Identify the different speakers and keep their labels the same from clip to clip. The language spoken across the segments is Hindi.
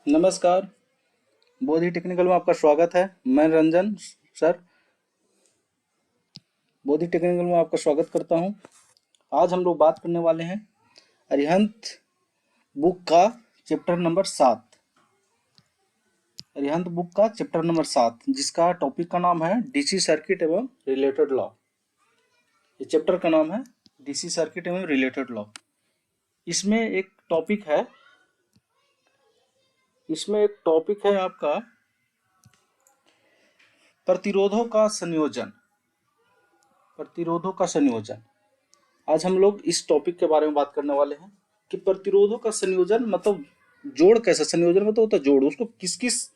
Speaker 1: नमस्कार। बोधि टेक्निकल में आपका स्वागत है। मैं रंजन सर बोधि टेक्निकल में आपका स्वागत करता हूं। आज हम लोग बात करने वाले हैं अरिहंत बुक का चैप्टर नंबर 7। अरिहंत बुक का चैप्टर नंबर 7 जिसका टॉपिक का नाम है डीसी सर्किट एवं रिलेटेड लॉ। ये चैप्टर का नाम है डीसी सर्किट एवं रिलेटेड लॉ। इसमें एक टॉपिक है आपका प्रतिरोधों का संयोजन। आज हम लोग इस टॉपिक के बारे में बात करने वाले हैं कि प्रतिरोधों का संयोजन मतलब जोड़ कैसे, संयोजन मतलब होता है जोड़, उसको किस किस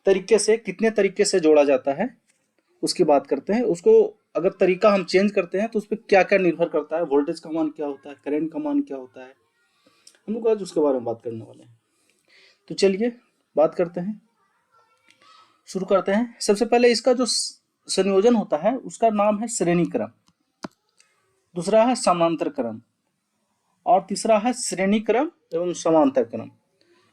Speaker 1: तरीके से, कितने तरीके से जोड़ा जाता है उसकी बात करते हैं। उसको अगर तरीका हम चेंज करते हैं तो उस पर क्या क्या निर्भर करता है, वोल्टेज का मान क्या होता है, करंट का मान क्या होता है, हम लोग आज उसके बारे में बात करने वाले हैं। तो चलिए बात करते हैं, शुरू करते हैं। सबसे पहले इसका जो संयोजन होता है उसका नाम है श्रेणी क्रम, दूसरा है समांतर क्रम और तीसरा है श्रेणी क्रम एवं समांतर क्रम।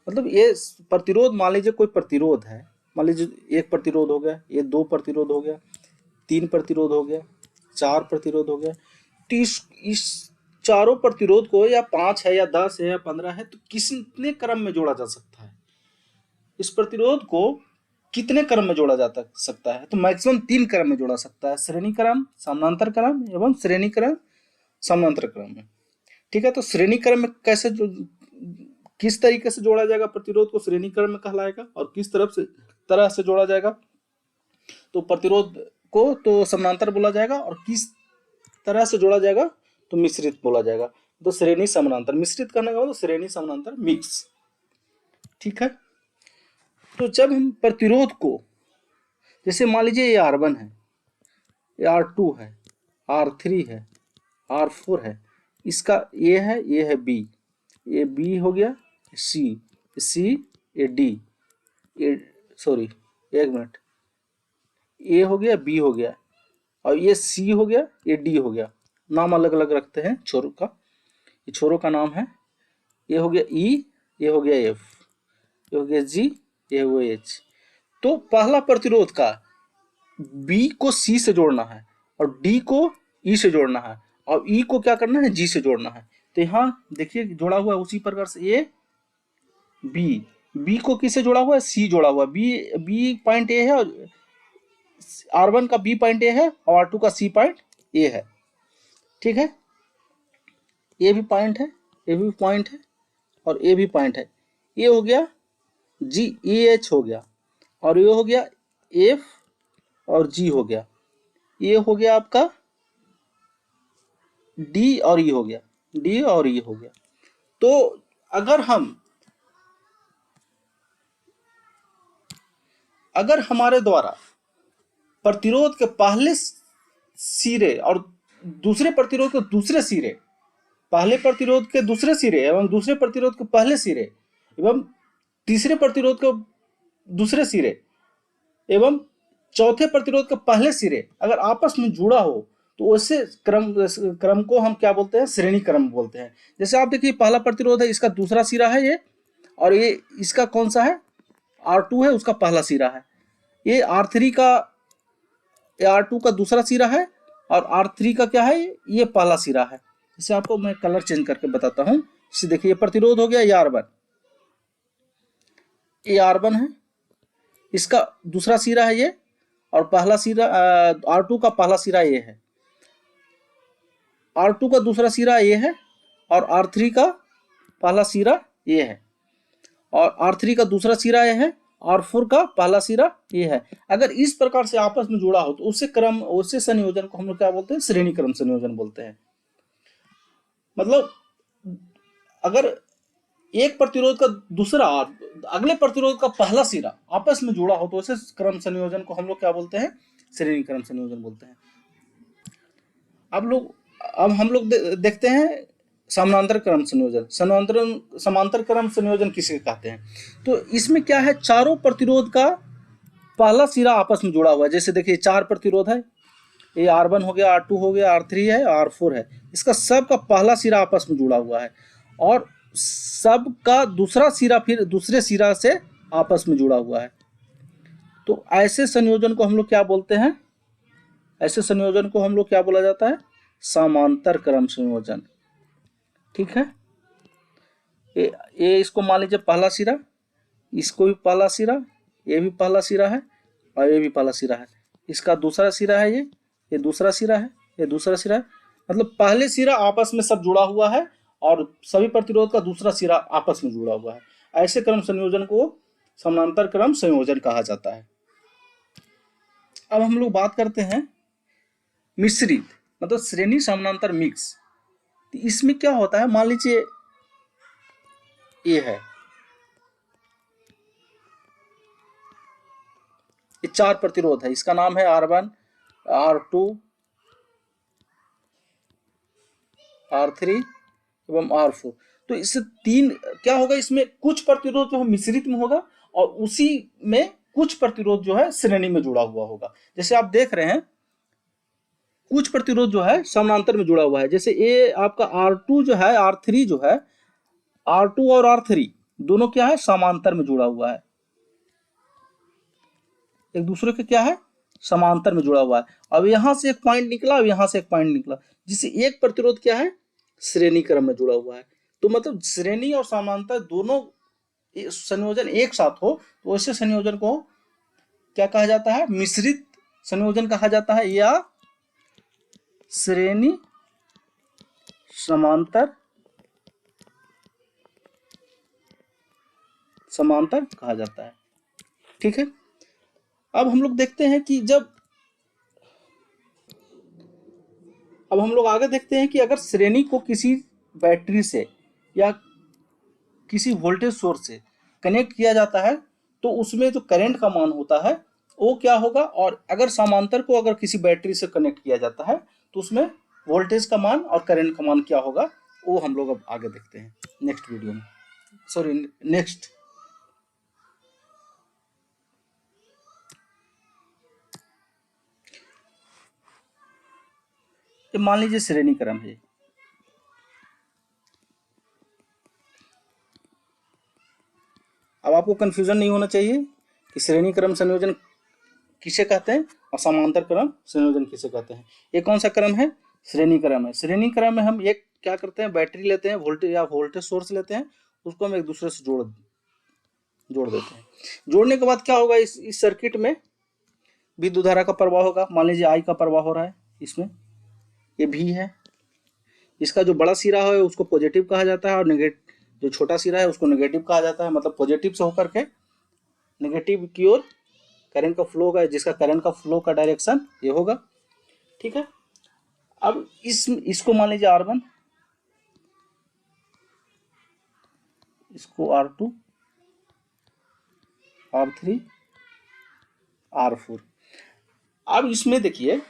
Speaker 1: मतलब ये प्रतिरोध, मान लीजिए कोई प्रतिरोध है, मान लीजिए एक प्रतिरोध हो गया, ये दो प्रतिरोध हो गया, तीन प्रतिरोध हो गया, चार प्रतिरोध हो गया। तो इस चारों प्रतिरोध को या 5 है या 10 है या 15 है तो कितने क्रम में जोड़ा जा सकता है, इस प्रतिरोध को कितने क्रम में जोड़ा जा सकता है? तो मैक्सिमम 3 क्रम में जोड़ा सकता है, श्रेणी क्रम, समानांतर क्रम एवं श्रेणी क्रम समांतर क्रम में। ठीक है, तो श्रेणी क्रम में कैसे किस तरीके से जोड़ा जाएगा प्रतिरोध को श्रेणी क्रम में कहलाएगा, और किस तरह से जोड़ा जाएगा तो प्रतिरोध को तो समानांतर बोला जाएगा, और किस तरह से जोड़ा जाएगा तो मिश्रित बोला जाएगा। तो श्रेणी समानांतर, मिश्रित करने का मतलब श्रेणी समानांतर मिक्स। ठीक है, तो जब हम प्रतिरोध को, जैसे मान लीजिए ये R1 है, ये R2 है, R3 है, R4 है, इसका ये है B, ये B हो गया, C, ये D, ये सॉरी एक मिनट, A हो गया, B हो गया, और ये C हो गया, ये D हो गया। नाम अलग अलग रखते हैं छोरों का, ये छोरों का नाम है। ये हो गया E, ये हो गया F, ये हो गया G, ये हो गया H। तो पहला प्रतिरोध का B को C से जोड़ना है और D को E से जोड़ना है और E को क्या करना है, G से जोड़ना है। तो यहाँ देखिए जोड़ा हुआ है उसी प्रकार से ये B को किससे जोड़ा हुआ है, C जोड़ा हुआ है। B पॉइंट A है और R1 का B पॉइंट A है और R2 का C पॉइंट A है। ठीक है, ये भी पॉइंट है, ये भी पॉइंट है और ये भी पॉइंट है। ये हो गया GEH हो गया, और ये हो गया F और G हो गया, ये हो गया आपका D और E हो गया, D और E हो गया। तो अगर हमारे द्वारा प्रतिरोध के पहले सिरे और दूसरे प्रतिरोध के दूसरे सिरे, पहले प्रतिरोध के दूसरे सिरे एवं दूसरे प्रतिरोध के पहले सिरे एवं तीसरे प्रतिरोध के दूसरे सिरे एवं चौथे प्रतिरोध के पहले सिरे अगर आपस में जुड़ा हो तो वैसे क्रम को हम क्या बोलते हैं, श्रेणी क्रम बोलते हैं। जैसे आप देखिए पहला प्रतिरोध है, इसका दूसरा सिरा है ये, और ये इसका कौन सा है, R2 है, उसका पहला सिरा है। ये R3 का, R2 का दूसरा सिरा है और R3 का क्या है, ये पहला सिरा है। इसे आपको मैं कलर चेंज करके बताता हूं। इसे देखिए, ये प्रतिरोध हो गया, ये R1 है, इसका दूसरा सिरा है ये, और पहला सिरा R2 का पहला सिरा ये है, R2 का दूसरा सिरा ये है, और R3 का पहला सिरा ये है, और R3 का दूसरा सिरा ये है, R4 का पहला सिरा ये है। अगर इस प्रकार से आपस में जुड़ा हो तो उससे संयोजन को हम लोग क्या बोलते हैं, श्रेणी क्रम संयोजन बोलते हैं। मतलब अगर एक प्रतिरोध का दूसरा अगले प्रतिरोध का पहला सिरा आपस में जुड़ा हो तो उसे क्रम संयोजन को हम लोग क्या बोलते हैं, श्रेणी क्रम संयोजन बोलते हैं। अब हम लोग देखते हैं समांतर क्रम संयोजन। समांतर क्रम संयोजन किसे कहते हैं? तो इसमें क्या है, चारों प्रतिरोध का पहला सिरा आपस में जुड़ा हुआ है। जैसे देखिए 4 प्रतिरोध है, ये R1 हो गया, R2 हो गया, R3 है, R4 है, इसका सबका पहला सिरा आपस में जुड़ा हुआ है, और सबका दूसरा सिरा फिर दूसरे सिरा से आपस में जुड़ा हुआ है। तो ऐसे संयोजन को हम लोग क्या बोलते हैं? ऐसे संयोजन को हम लोग क्या बोला जाता है? समांतर क्रम संयोजन। ठीक है, ये इसको मान लीजिए पहला सिरा, इसको भी पहला सिरा, ये भी पहला सिरा है और ये भी पहला सिरा है। इसका दूसरा सिरा है, ये दूसरा सिरा है, ये दूसरा सिरा है। मतलब पहले सिरा आपस में सब जुड़ा हुआ है और सभी प्रतिरोध का दूसरा सिरा आपस में जुड़ा हुआ है। ऐसे क्रम संयोजन को समांतर क्रम संयोजन कहा जाता है। अब हम लोग बात करते हैं मिश्रित, मतलब श्रेणी समानांतर मिक्स। तो इसमें क्या होता है, मान लीजिए ये है, ये 4 प्रतिरोध है, इसका नाम है R1, R2, R3 एवं R4। तो इससे तीन क्या होगा, इसमें कुछ प्रतिरोध जो है मिश्रित में होगा और उसी में कुछ प्रतिरोध जो है श्रेणी में जुड़ा हुआ होगा। जैसे आप देख रहे हैं कुछ प्रतिरोध जो है समानांतर में जुड़ा हुआ है। जैसे ये आपका R2 जो है, R3 जो है, R2 और R3 दोनों क्या है, समांतर में जुड़ा हुआ है, एक दूसरे के क्या है, समांतर में जुड़ा हुआ है। अब यहां से एक पॉइंट निकला, अब यहां से एक पॉइंट निकला, जिससे एक प्रतिरोध क्या है, श्रेणी क्रम में जुड़ा हुआ है। तो मतलब श्रेणी और समांतर दोनों संयोजन एक साथ हो तो ऐसे संयोजन को क्या कहा जाता है, मिश्रित संयोजन कहा जाता है या श्रेणी समांतर कहा जाता है। ठीक है, अब हम लोग देखते हैं कि अब हम लोग आगे देखते हैं कि अगर श्रेणी को किसी बैटरी से या किसी वोल्टेज सोर्स से कनेक्ट किया जाता है तो उसमें जो करंट का मान होता है वो क्या होगा, और अगर समांतर को अगर किसी बैटरी से कनेक्ट किया जाता है तो उसमें वोल्टेज का मान और करंट का मान क्या होगा, वो हम लोग अब आगे देखते हैं नेक्स्ट वीडियो में, सॉरी नेक्स्ट। मान लीजिए श्रेणी क्रम है, अब आपको कंफ्यूजन नहीं होना चाहिए कि श्रेणी क्रम संयोजन किसे कहते हैं और समांतर क्रम संयोजन किसे कहते हैं। ये कौन सा क्रम है, श्रेणी क्रम है। श्रेणी क्रम में हम एक क्या करते हैं, बैटरी लेते हैं, वोल्टेज या वोल्टेज सोर्स लेते हैं, उसको हम एक दूसरे से जोड़ देते हैं। जोड़ने के बाद क्या होगा, इस सर्किट में विद्युत धारा का प्रवाह होगा। मान लीजिए I का प्रवाह हो रहा है, इसमें ये V है, इसका जो बड़ा सिरा है उसको पॉजिटिव कहा जाता है और नेगेटिव जो छोटा सिरा है उसको नेगेटिव कहा जाता है। मतलब पॉजिटिव से होकर के नेगेटिव की ओर करंट का फ्लो होगा, जिसका करंट का फ्लो का डायरेक्शन ये होगा। ठीक है, अब इसको मान लीजिए R1, इसको R2, R3, R4। अब इसमें देखिए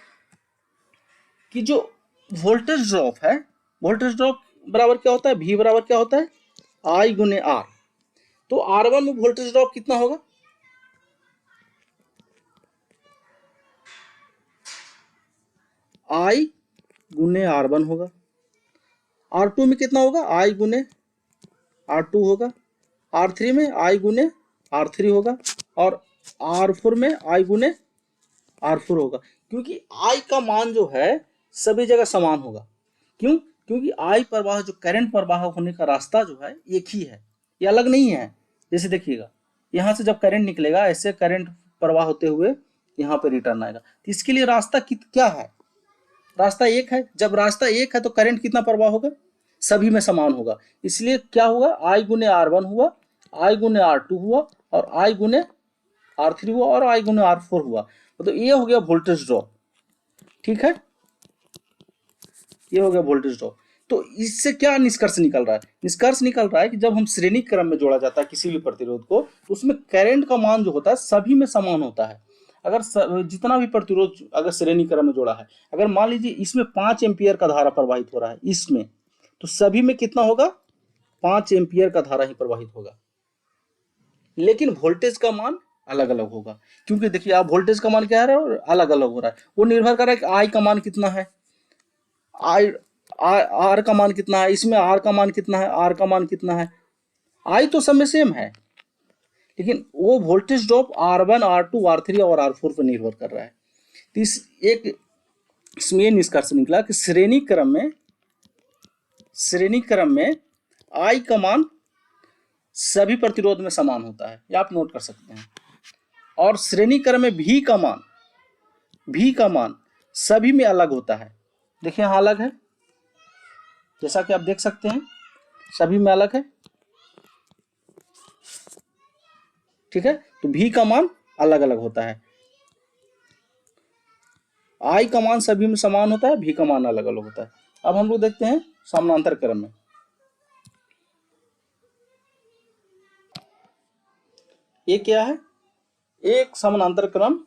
Speaker 1: कि जो वोल्टेज ड्रॉप है, वोल्टेज ड्रॉप बराबर क्या होता है, V बराबर क्या होता है, I गुने R। तो R1 में वोल्टेज ड्रॉप कितना होगा, I गुने R1 होगा। R2 में कितना होगा, I गुने R2 होगा। R3 में I गुने R3 होगा और R4 में I गुने R4 होगा। क्योंकि I का मान जो है सभी जगह समान होगा। क्यों, क्योंकि I प्रवाह जो करंट प्रवाह होने का रास्ता जो है एक ही है, ये अलग नहीं है। जैसे देखिएगा यहाँ से जब करंट निकलेगा ऐसे करंट प्रवाह होते हुए यहाँ पे रिटर्न आएगा, तो इसके लिए रास्ता क्या है, रास्ता एक है। जब रास्ता एक है तो करंट कितना प्रवाह होगा, सभी में समान होगा। इसलिए क्या हुआ, I गुने R1 हुआ, I गुने R2 हुआ और I गुने R3 हुआ और I गुने R4 हुआ। तो ये हो गया वोल्टेज ड्रॉप। ठीक है, ये हो गया वोल्टेज ड्रॉप। तो इससे क्या निष्कर्ष निकल रहा है, निष्कर्ष निकल रहा है कि जब हम श्रेणी क्रम में जोड़ा जाता है किसी भी प्रतिरोध को तो उसमें करंट का मान जो होता है सभी में समान होता है। अगर जितना भी प्रतिरोध अगर श्रेणी क्रम में जोड़ा है, अगर मान लीजिए इसमें 5 एम्पियर का धारा प्रवाहित हो रहा है इसमें, तो सभी में कितना होगा, 5 एम्पियर का धारा ही प्रवाहित होगा। लेकिन वोल्टेज का मान अलग अलग होगा, क्योंकि देखिए आप वोल्टेज का मान क्या है, अलग अलग हो रहा है। वो निर्भर कर रहा है कि I का मान कितना है, आर का मान कितना है, इसमें आर का मान कितना है, आर का मान कितना है, आई तो सब में सेम है, लेकिन वो voltage drop R1 R2 R3 और R4 पर निर्भर कर रहा है। तो इसमें ये निष्कर्ष निकला कि श्रेणी क्रम में आई का मान सभी प्रतिरोध में समान होता है, ये आप नोट कर सकते हैं। और श्रेणी क्रम में भी का मान सभी में अलग होता है। देखिए यहाँ अलग है, जैसा कि आप देख सकते हैं सभी में अलग है, ठीक है। तो भी का मान अलग अलग होता है, आई का मान सभी में समान होता है, भी का मान अलग अलग होता है। अब हम लोग देखते हैं समानांतर क्रम में। ये क्या है, एक समानांतर क्रम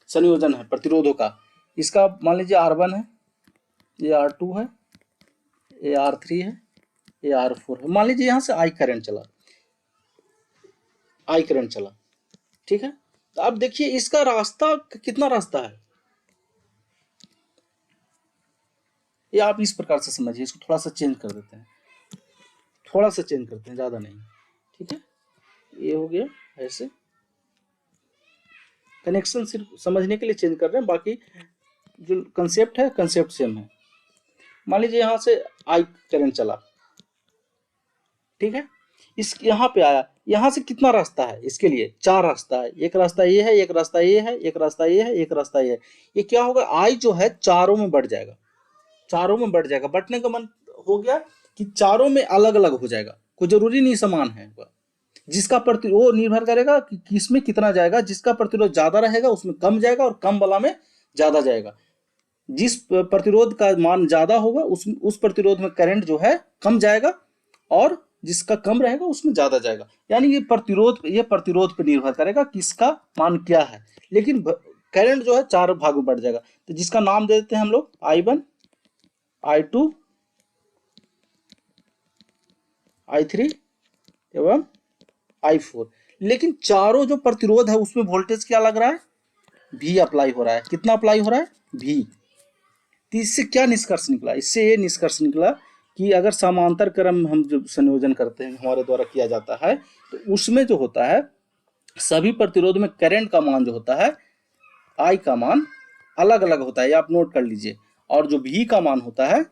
Speaker 1: संयोजन है प्रतिरोधों का। इसका मान लीजिए R1 है, ये R2 है, ये R3 है, ये R4 है। मान लीजिए यहां से आई करंट चला, ठीक है। तो अब देखिए इसका रास्ता कितना रास्ता है, ये आप इस प्रकार से समझिए। इसको थोड़ा सा चेंज कर देते हैं, ज्यादा नहीं, ठीक है। ये हो गया ऐसे, कनेक्शन सिर्फ समझने के लिए चेंज कर रहे हैं, बाकी जो कंसेप्ट सेम है। मान लीजिए यहां से आई करंट चला, ठीक है। इस यहाँ पे आया, यहाँ से कितना रास्ता है, इसके लिए 4 रास्ता है। एक रास्ता ये है, एक रास्ता ये है, एक रास्ता ये है, एक रास्ता ये है। ये क्या होगा, आई जो है चारों में बढ़ जाएगा, बढ़ने का मन हो गया कि चारों में अलग अलग हो जाएगा, कोई जरूरी नहीं समान है। जिसका वो निर्भर करेगा कि किसमें कितना जाएगा। जिसका प्रतिरोध ज्यादा रहेगा उसमें कम जाएगा, और कम वाला में ज्यादा जाएगा। जिस प्रतिरोध का मान ज्यादा होगा उस प्रतिरोध में करंट जो है कम जाएगा, और जिसका कम रहेगा उसमें ज्यादा जाएगा। यानी ये प्रतिरोध पर निर्भर करेगा किसका मान क्या है, लेकिन करंट जो है 4 भाग में बढ़ जाएगा। तो जिसका नाम दे देते हैं हम लोग I1, I2, I3 एवं I4। लेकिन चारों जो प्रतिरोध है उसमें वोल्टेज क्या लग रहा है, V अप्लाई हो रहा है। कितना अप्लाई हो रहा है, V। तो इससे क्या निष्कर्ष निकला, इससे ये निष्कर्ष निकला कि अगर समांतर क्रम हम जो संयोजन करते हैं, हमारे द्वारा किया जाता है, तो उसमें जो होता है सभी प्रतिरोध में करंट का मान जो होता है, आई का मान अलग अलग होता है, आप नोट कर लीजिए। और जो भी का मान होता है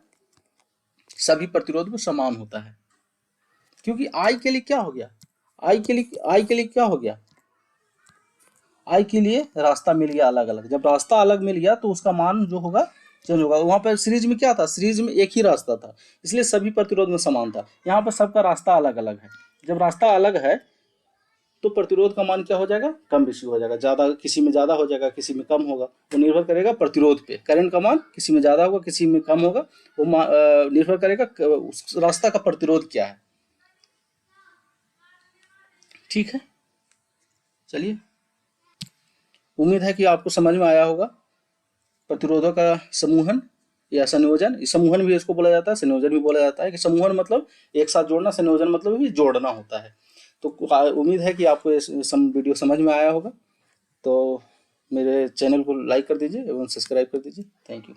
Speaker 1: सभी प्रतिरोध में समान होता है। क्योंकि आई के लिए क्या हो गया, आई के लिए क्या हो गया, आई के लिए रास्ता मिल गया अलग अलग। जब रास्ता अलग मिल गया तो उसका मान जो होगा चेंज होगा। वहां पर सीरीज में क्या था, सीरीज में एक ही रास्ता था, इसलिए सभी प्रतिरोध में समान था। यहाँ पर सबका रास्ता अलग अलग है। जब रास्ता अलग है तो प्रतिरोध का मान क्या हो जाएगा, कम बेशी हो जाएगा। ज्यादा, किसी में ज्यादा हो जाएगा, किसी में कम होगा। वो निर्भर करेगा प्रतिरोध पे। करंट का मान किसी में ज्यादा होगा, किसी में कम होगा। वो निर्भर करेगा उस रास्ता का प्रतिरोध क्या है, ठीक है। चलिए, उम्मीद है कि आपको समझ में आया होगा। प्रतिरोधों का समूहन या संयोजन, समूहन भी इसको बोला जाता है, संयोजन भी बोला जाता है। कि समूहन मतलब एक साथ जोड़ना, संयोजन मतलब भी जोड़ना होता है। तो उम्मीद है कि आपको ये वीडियो समझ में आया होगा। तो मेरे चैनल को लाइक कर दीजिए एवं सब्सक्राइब कर दीजिए। Thank you.